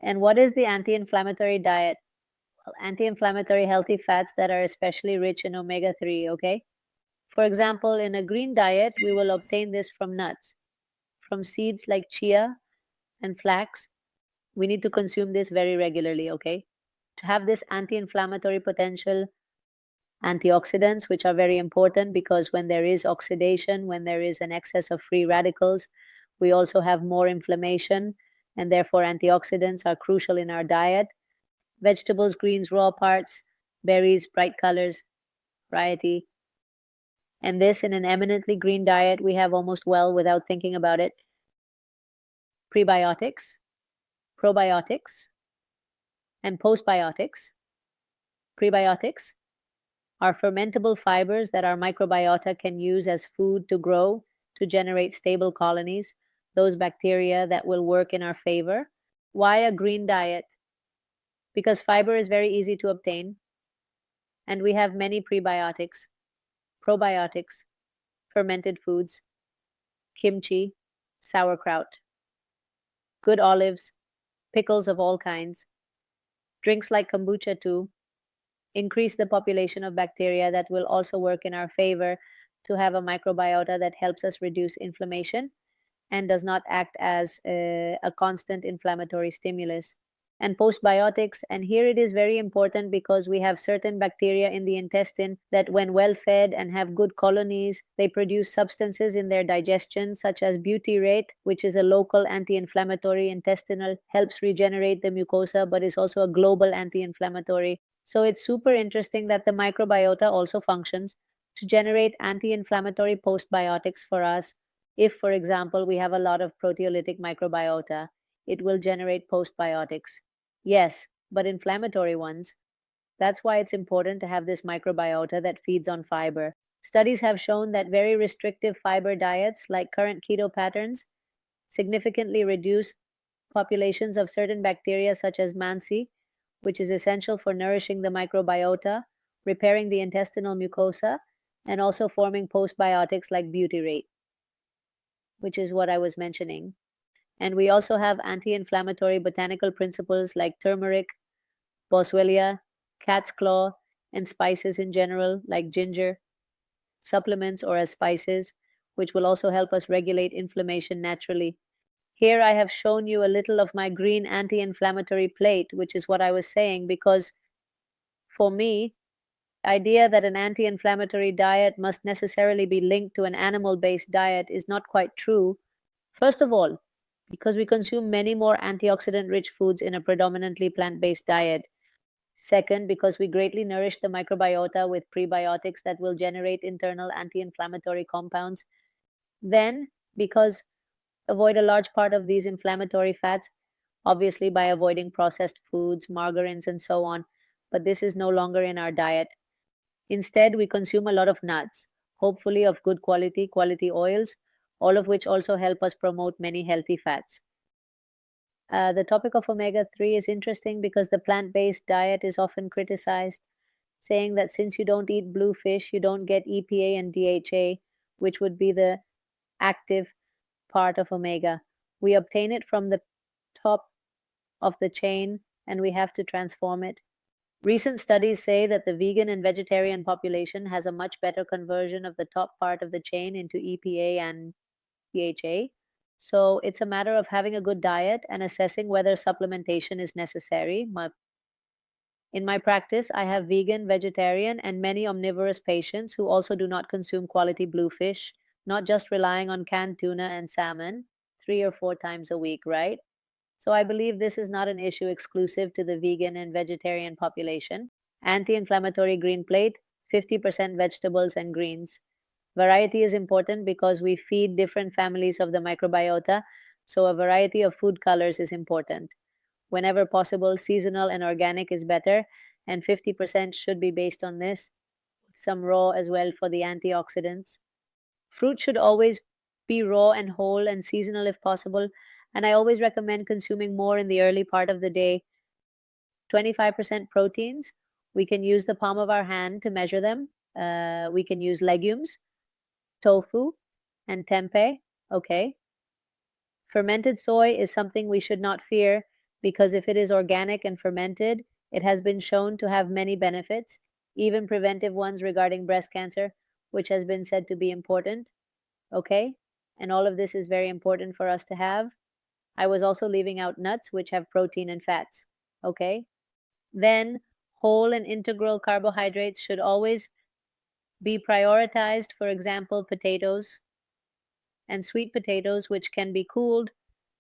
And what is the anti-inflammatory diet? Well, anti-inflammatory healthy fats that are especially rich in omega-3, okay? For example, in a green diet, we will obtain this from nuts, from seeds like chia and flax. We need to consume this very regularly, okay? To have this anti-inflammatory potential, antioxidants, which are very important because when there is oxidation, when there is an excess of free radicals, we also have more inflammation, and therefore antioxidants are crucial in our diet. Vegetables, greens, raw parts, berries, bright colors, variety. And this in an eminently green diet, we have almost well without thinking about it. Prebiotics, probiotics, and postbiotics. Prebiotics are fermentable fibers that our microbiota can use as food to grow, to generate stable colonies, those bacteria that will work in our favor. Why a green diet? Because fiber is very easy to obtain, and we have many prebiotics, probiotics, fermented foods, kimchi, sauerkraut, good olives, pickles of all kinds, drinks like kombucha too, increase the population of bacteria that will also work in our favor to have a microbiota that helps us reduce inflammation and does not act as a constant inflammatory stimulus. And postbiotics, and here it is very important because we have certain bacteria in the intestine that when well fed and have good colonies, they produce substances in their digestion such as butyrate, which is a local anti-inflammatory intestinal, helps regenerate the mucosa, but is also a global anti-inflammatory. So it's super interesting that the microbiota also functions to generate anti-inflammatory postbiotics for us. If, for example, we have a lot of proteolytic microbiota, it will generate postbiotics. Yes, but inflammatory ones. That's why it's important to have this microbiota that feeds on fiber. Studies have shown that very restrictive fiber diets, like current keto patterns, significantly reduce populations of certain bacteria such as MANSI, which is essential for nourishing the microbiota, repairing the intestinal mucosa, and also forming postbiotics like butyrate, which is what I was mentioning. And we also have anti-inflammatory botanical principles like turmeric, boswellia, cat's claw, and spices in general like ginger, supplements or as spices, which will also help us regulate inflammation naturally. Here I have shown you a little of my green anti-inflammatory plate, which is what I was saying, because for me, the idea that an anti-inflammatory diet must necessarily be linked to an animal-based diet is not quite true. First of all, because we consume many more antioxidant-rich foods in a predominantly plant-based diet. Second, because we greatly nourish the microbiota with prebiotics that will generate internal anti-inflammatory compounds. Then, because avoid a large part of these inflammatory fats, obviously by avoiding processed foods, margarines, and so on. But this is no longer in our diet. Instead, we consume a lot of nuts, hopefully of good quality oils, all of which also help us promote many healthy fats. The topic of omega-3 is interesting because the plant-based diet is often criticized, saying that since you don't eat blue fish, you don't get EPA and DHA, which would be the active part of omega. We obtain it from the top of the chain and we have to transform it. Recent studies say that the vegan and vegetarian population has a much better conversion of the top part of the chain into EPA and DHA. So it's a matter of having a good diet and assessing whether supplementation is necessary. In my practice, I have vegan, vegetarian, and many omnivorous patients who also do not consume quality blue fish, not just relying on canned tuna and salmon 3 or 4 times a week, right? So I believe this is not an issue exclusive to the vegan and vegetarian population. Anti-inflammatory green plate, 50% vegetables and greens. Variety is important because we feed different families of the microbiota, so a variety of food colors is important. Whenever possible, seasonal and organic is better, and 50% should be based on this. Some raw as well for the antioxidants. Fruit should always be raw and whole and seasonal if possible, and I always recommend consuming more in the early part of the day. 25% proteins. We can use the palm of our hand to measure them. We can use legumes, tofu, and tempeh. Okay. Fermented soy is something we should not fear because if it is organic and fermented, it has been shown to have many benefits, even preventive ones regarding breast cancer, which has been said to be important. Okay? And all of this is very important for us to have. I was also leaving out nuts, which have protein and fats. Okay? Then whole and integral carbohydrates should always be prioritized. For example, potatoes and sweet potatoes, which can be cooled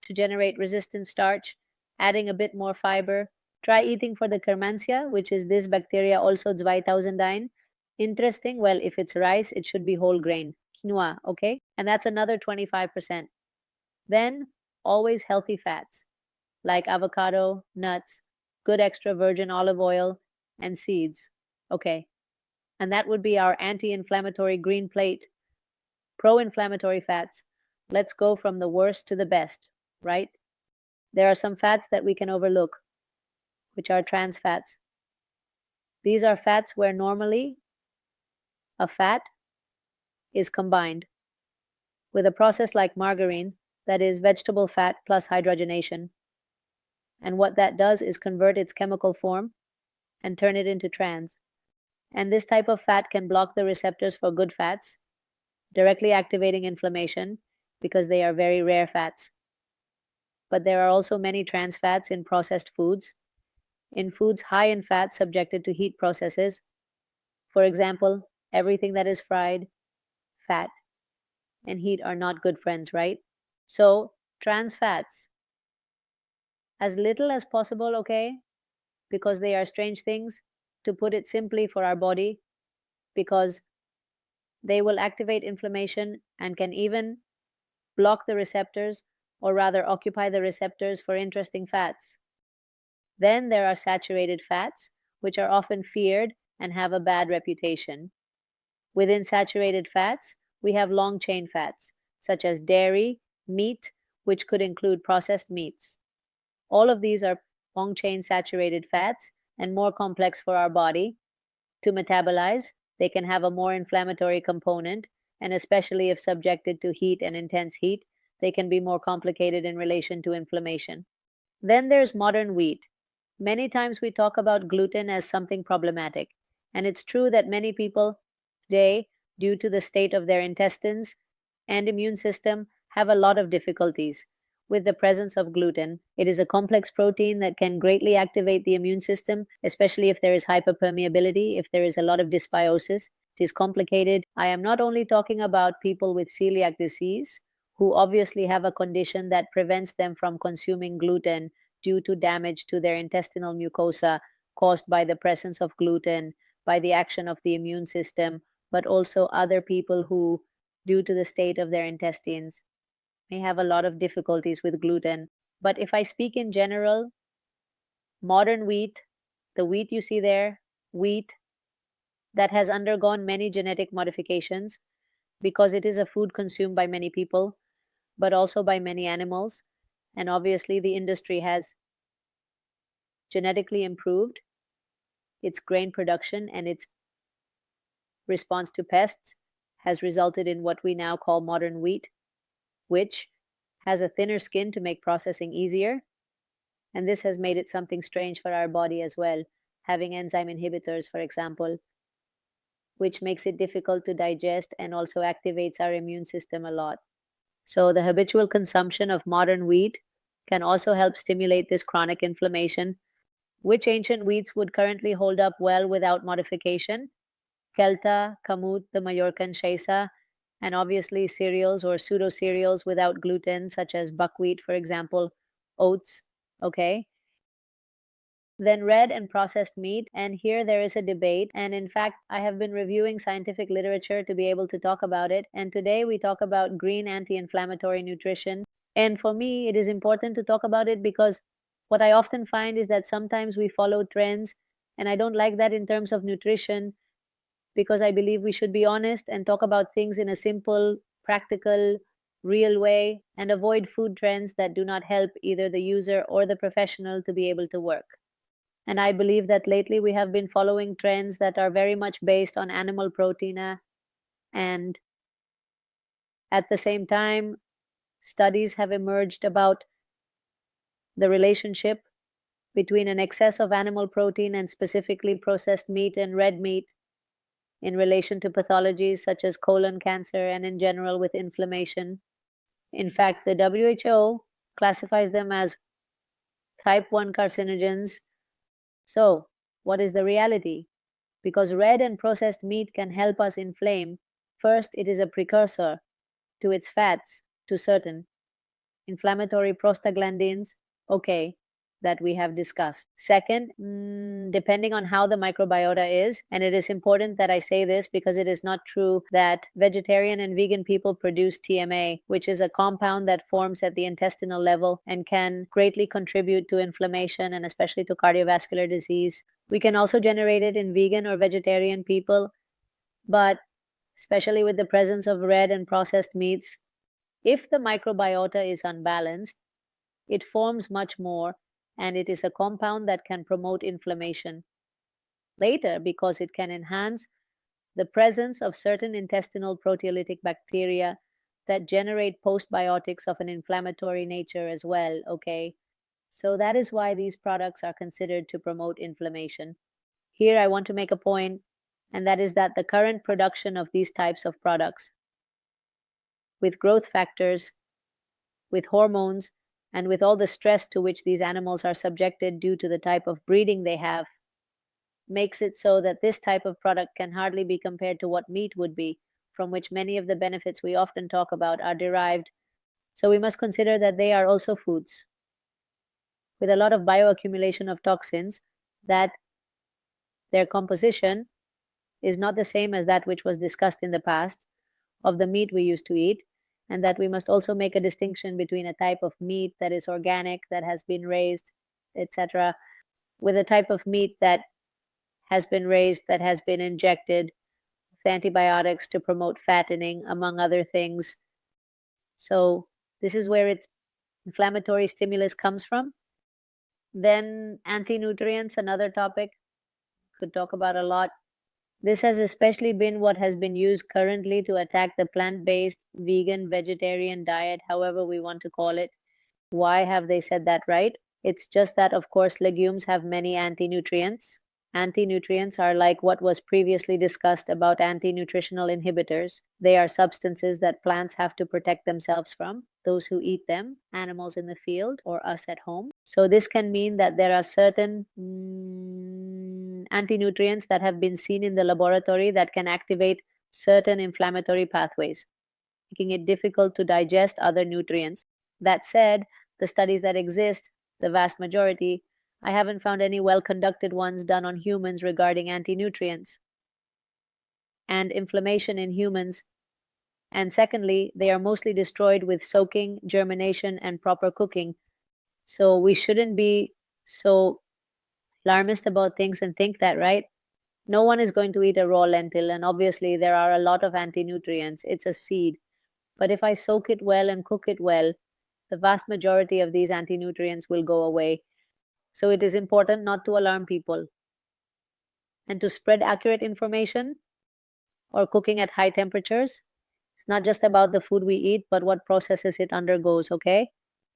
to generate resistant starch, adding a bit more fiber. Try eating for the Kermansia, which is this bacteria, also 2000. Interesting. Well, if it's rice, it should be whole grain, quinoa, okay? And that's another 25%. Then always healthy fats like avocado, nuts, good extra virgin olive oil, and seeds. Okay. And that would be our anti-inflammatory green plate. Pro-inflammatory fats. Let's go from the worst to the best, right? There are some fats that we can overlook, which are trans fats. These are fats where normally a fat is combined with a process like margarine, that is vegetable fat plus hydrogenation. And what that does is convert its chemical form and turn it into trans. And this type of fat can block the receptors for good fats, directly activating inflammation because they are very rare fats. But there are also many trans fats in processed foods, in foods high in fat subjected to heat processes. For example, everything that is fried, fat, and heat are not good friends, right? So, trans fats, as little as possible, okay? Because they are strange things, to put it simply, for our body, because they will activate inflammation and can even block the receptors, or rather occupy the receptors for interesting fats. Then there are saturated fats, which are often feared and have a bad reputation. Within saturated fats, we have long chain fats, such as dairy, meat, which could include processed meats. All of these are long chain saturated fats and more complex for our body to metabolize. They can have a more inflammatory component, and especially if subjected to heat and intense heat, they can be more complicated in relation to inflammation. Then there's modern wheat. Many times we talk about gluten as something problematic, and it's true that many people today, due to the state of their intestines and immune system, have a lot of difficulties with the presence of gluten. It is a complex protein that can greatly activate the immune system, especially if there is hyperpermeability, if there is a lot of dysbiosis. It is complicated. I am not only talking about people with celiac disease, who obviously have a condition that prevents them from consuming gluten due to damage to their intestinal mucosa caused by the presence of gluten, by the action of the immune system, but also other people who, due to the state of their intestines, may have a lot of difficulties with gluten. But if I speak in general, modern wheat, the wheat you see there, wheat that has undergone many genetic modifications because it is a food consumed by many people, but also by many animals. And obviously, the industry has genetically improved its grain production, and its response to pests has resulted in what we now call modern wheat, which has a thinner skin to make processing easier. And this has made it something strange for our body as well, having enzyme inhibitors, for example, which makes it difficult to digest and also activates our immune system a lot. So the habitual consumption of modern wheat can also help stimulate this chronic inflammation. Which ancient wheats would currently hold up well without modification? Kelta, Kamut, the Mallorcan Shesa, and obviously cereals or pseudo cereals without gluten, such as buckwheat, for example, oats, okay? Then red and processed meat, and here there is a debate, and in fact, I have been reviewing scientific literature to be able to talk about it, and today we talk about green anti-inflammatory nutrition. And for me, it is important to talk about it because what I often find is that sometimes we follow trends, and I don't like that in terms of nutrition, because I believe we should be honest and talk about things in a simple, practical, real way, and avoid food trends that do not help either the user or the professional to be able to work. And I believe that lately we have been following trends that are very much based on animal protein, and at the same time, studies have emerged about the relationship between an excess of animal protein and specifically processed meat and red meat in relation to pathologies such as colon cancer and in general with inflammation. In fact, the WHO classifies them as type 1 carcinogens. So, what is the reality? Because red and processed meat can help us inflame, first, it is a precursor to its fats, to certain inflammatory prostaglandins, okay, that we have discussed. Second, depending on how the microbiota is, and it is important that I say this because it is not true that vegetarian and vegan people produce TMA, which is a compound that forms at the intestinal level and can greatly contribute to inflammation and especially to cardiovascular disease. We can also generate it in vegan or vegetarian people, but especially with the presence of red and processed meats, if the microbiota is unbalanced, it forms much more, and it is a compound that can promote inflammation. Later, because it can enhance the presence of certain intestinal proteolytic bacteria that generate postbiotics of an inflammatory nature as well, okay? So that is why these products are considered to promote inflammation. Here I want to make a point, and that is that the current production of these types of products with growth factors, with hormones, and with all the stress to which these animals are subjected due to the type of breeding they have, makes it so that this type of product can hardly be compared to what meat would be, from which many of the benefits we often talk about are derived. So we must consider that they are also foods with a lot of bioaccumulation of toxins, that their composition is not the same as that which was discussed in the past of the meat we used to eat, and that we must also make a distinction between a type of meat that is organic, that has been raised, etc., with a type of meat that has been raised, that has been injected with antibiotics to promote fattening, among other things. So this is where its inflammatory stimulus comes from. Then anti-nutrients, another topic, could talk about a lot. This has especially been what has been used currently to attack the plant-based, vegan, vegetarian diet, however we want to call it. Why have they said that, right? It's just that, of course, legumes have many anti-nutrients. Anti-nutrients are like what was previously discussed about anti-nutritional inhibitors. They are substances that plants have to protect themselves from, those who eat them, animals in the field, or us at home. So this can mean that there are certain anti-nutrients that have been seen in the laboratory that can activate certain inflammatory pathways, making it difficult to digest other nutrients. That said, the studies that exist, the vast majority, I haven't found any well-conducted ones done on humans regarding anti-nutrients and inflammation in humans. And secondly, they are mostly destroyed with soaking, germination, and proper cooking. So we shouldn't be so alarmist about things and think that, right? No one is going to eat a raw lentil, and obviously there are a lot of anti-nutrients. It's a seed. But if I soak it well and cook it well, the vast majority of these anti-nutrients will go away. So it is important not to alarm people and to spread accurate information or cooking at high temperatures. It's not just about the food we eat, but what processes it undergoes, okay?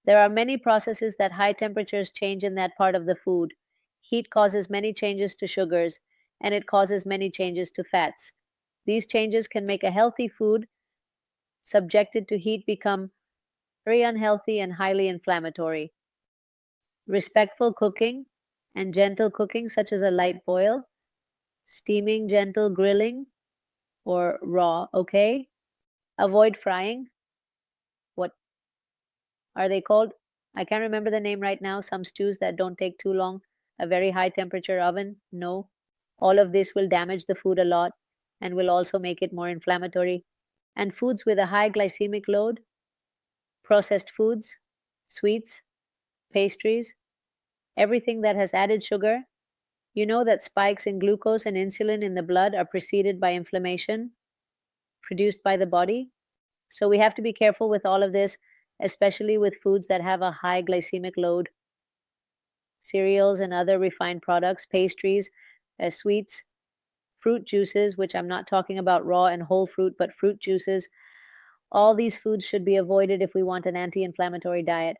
There are many processes that high temperatures change in that part of the food. Heat causes many changes to sugars, and it causes many changes to fats. These changes can make a healthy food subjected to heat become very unhealthy and highly inflammatory. Respectful cooking and gentle cooking, such as a light boil, steaming, gentle grilling, or raw, okay? Avoid frying. What are they called? I can't remember the name right now. Some stews that don't take too long. A very high temperature oven. No. All of this will damage the food a lot and will also make it more inflammatory. And foods with a high glycemic load, processed foods, sweets, pastries, everything that has added sugar. You know that spikes in glucose and insulin in the blood are preceded by inflammation produced by the body. So we have to be careful with all of this, especially with foods that have a high glycemic load. Cereals and other refined products, pastries, sweets, fruit juices, which I'm not talking about raw and whole fruit, but fruit juices. All these foods should be avoided if we want an anti-inflammatory diet.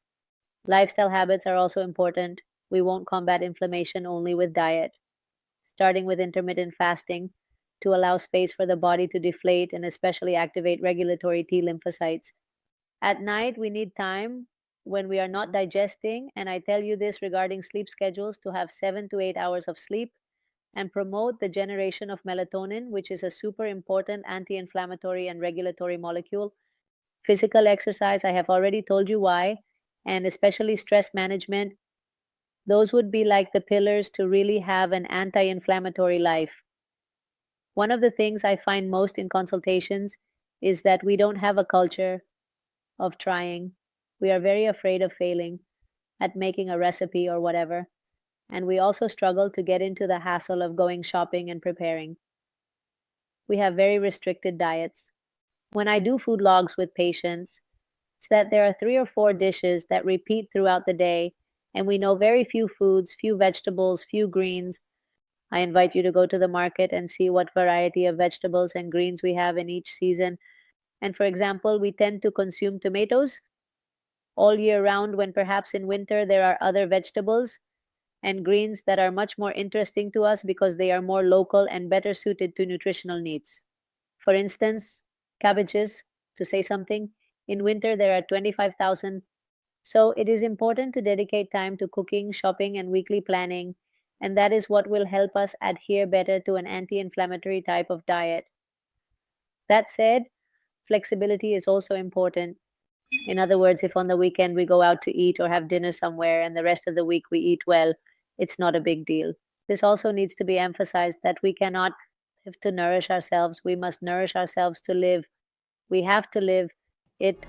Lifestyle habits are also important. We won't combat inflammation only with diet, starting with intermittent fasting to allow space for the body to deflate and especially activate regulatory T lymphocytes. At night, we need time when we are not digesting, and I tell you this regarding sleep schedules, to have 7 to 8 hours of sleep and promote the generation of melatonin, which is a super important anti inflammatory and regulatory molecule. Physical exercise, I have already told you why, and especially stress management. Those would be like the pillars to really have an anti inflammatory life. One of the things I find most in consultations is that we don't have a culture of trying. We are very afraid of failing at making a recipe or whatever. And we also struggle to get into the hassle of going shopping and preparing. We have very restricted diets. When I do food logs with patients, it's that there are 3 or 4 dishes that repeat throughout the day, and we know very few foods, few vegetables, few greens. I invite you to go to the market and see what variety of vegetables and greens we have in each season. And for example, we tend to consume tomatoes all year round when perhaps in winter there are other vegetables and greens that are much more interesting to us because they are more local and better suited to nutritional needs. For instance, cabbages, to say something, in winter there are 25,000. So it is important to dedicate time to cooking, shopping, and weekly planning, and that is what will help us adhere better to an anti inflammatory type of diet. That said, flexibility is also important. In other words, if on the weekend we go out to eat or have dinner somewhere and the rest of the week we eat well, it's not a big deal. This also needs to be emphasized that we cannot live to nourish ourselves. We must nourish ourselves to live. We have to live. It